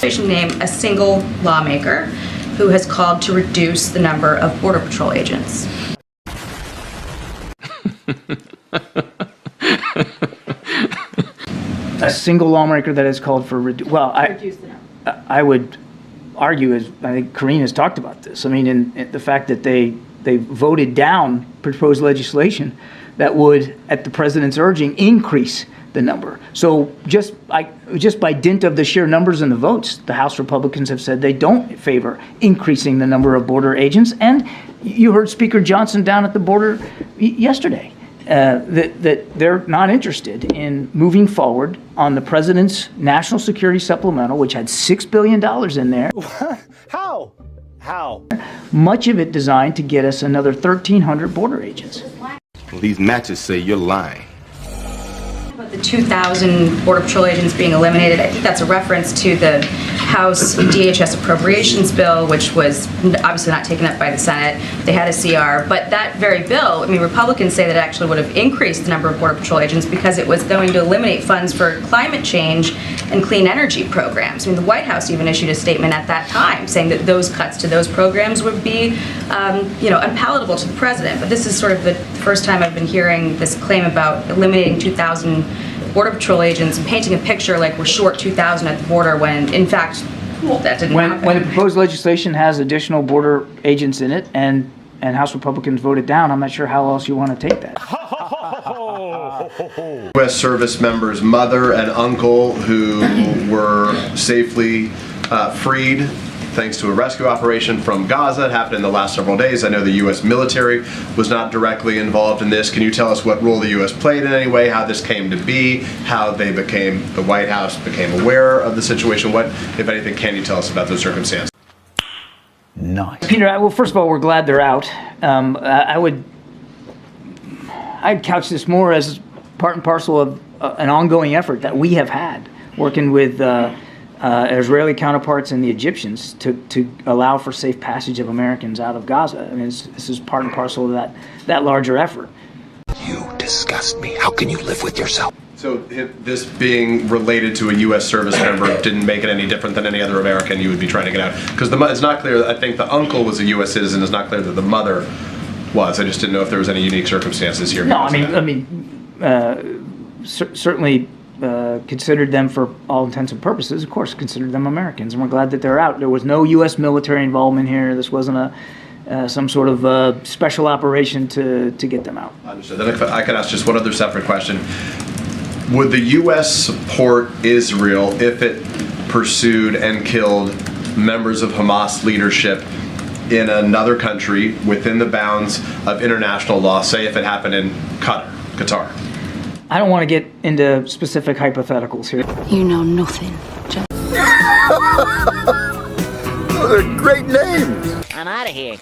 Name a single lawmaker who has called to reduce the number of Border Patrol agents. A single lawmaker that has called for I would argue, as I think Karine has talked about this. I mean, in the fact that they voted down proposed legislation that would, at the president's urging, increase the number. So just by dint of the sheer numbers and the votes, the House Republicans have said they don't favor increasing the number of border agents. And you heard Speaker Johnson down at the border yesterday that they're not interested in moving forward on the president's national security supplemental, which had $6 billion in there. How? Much of it designed to get us another 1,300 border agents. These matches say you're lying. The 2,000 Border Patrol agents being eliminated, I think that's a reference to the House DHS appropriations bill, which was obviously not taken up by the Senate. They had a CR, but that very bill, I mean, Republicans say that it actually would have increased the number of Border Patrol agents because it was going to eliminate funds for climate change and clean energy programs. I mean, the White House even issued a statement at that time saying that those cuts to those programs would be, unpalatable to the president. But this is sort of the first time I've been hearing this claim about eliminating 2,000 Border Patrol agents and painting a picture like we're short 2,000 at the border when, in fact, that didn't happen. When the proposed legislation has additional border agents in it and House Republicans voted down, I'm not sure how else you want to take that. U.S. service members' mother and uncle who were safely freed thanks to a rescue operation from Gaza. It happened in the last several days. I know the U.S. military was not directly involved in this. Can you tell us what role the U.S. played in any way, how this came to be, how the White House became aware of the situation? What, if anything, can you tell us about those circumstances? Nice. Peter, well, first of all, we're glad they're out. I'd couch this more as part and parcel of an ongoing effort that we have had working with Israeli counterparts and the Egyptians to allow for safe passage of Americans out of Gaza. I mean, this is part and parcel of that larger effort. You disgust me. How can you live with yourself? So this being related to a U.S. service member didn't make it any different than any other American you would be trying to get out? Because it's not clear. I think the uncle was a U.S. citizen. It's not clear that the mother was. I just didn't know if there was any unique circumstances here. No, certainly considered them for all intents and purposes. Of course, considered them Americans, and we're glad that they're out. There was no U.S. military involvement here. This wasn't some sort of special operation to get them out. Understood. Then if I could ask just one other separate question. Would the U.S. support Israel if it pursued and killed members of Hamas leadership in another country within the bounds of international law, say if it happened in Qatar? I don't want to get into specific hypotheticals here. You know nothing, John. Those are great names. I'm out of here.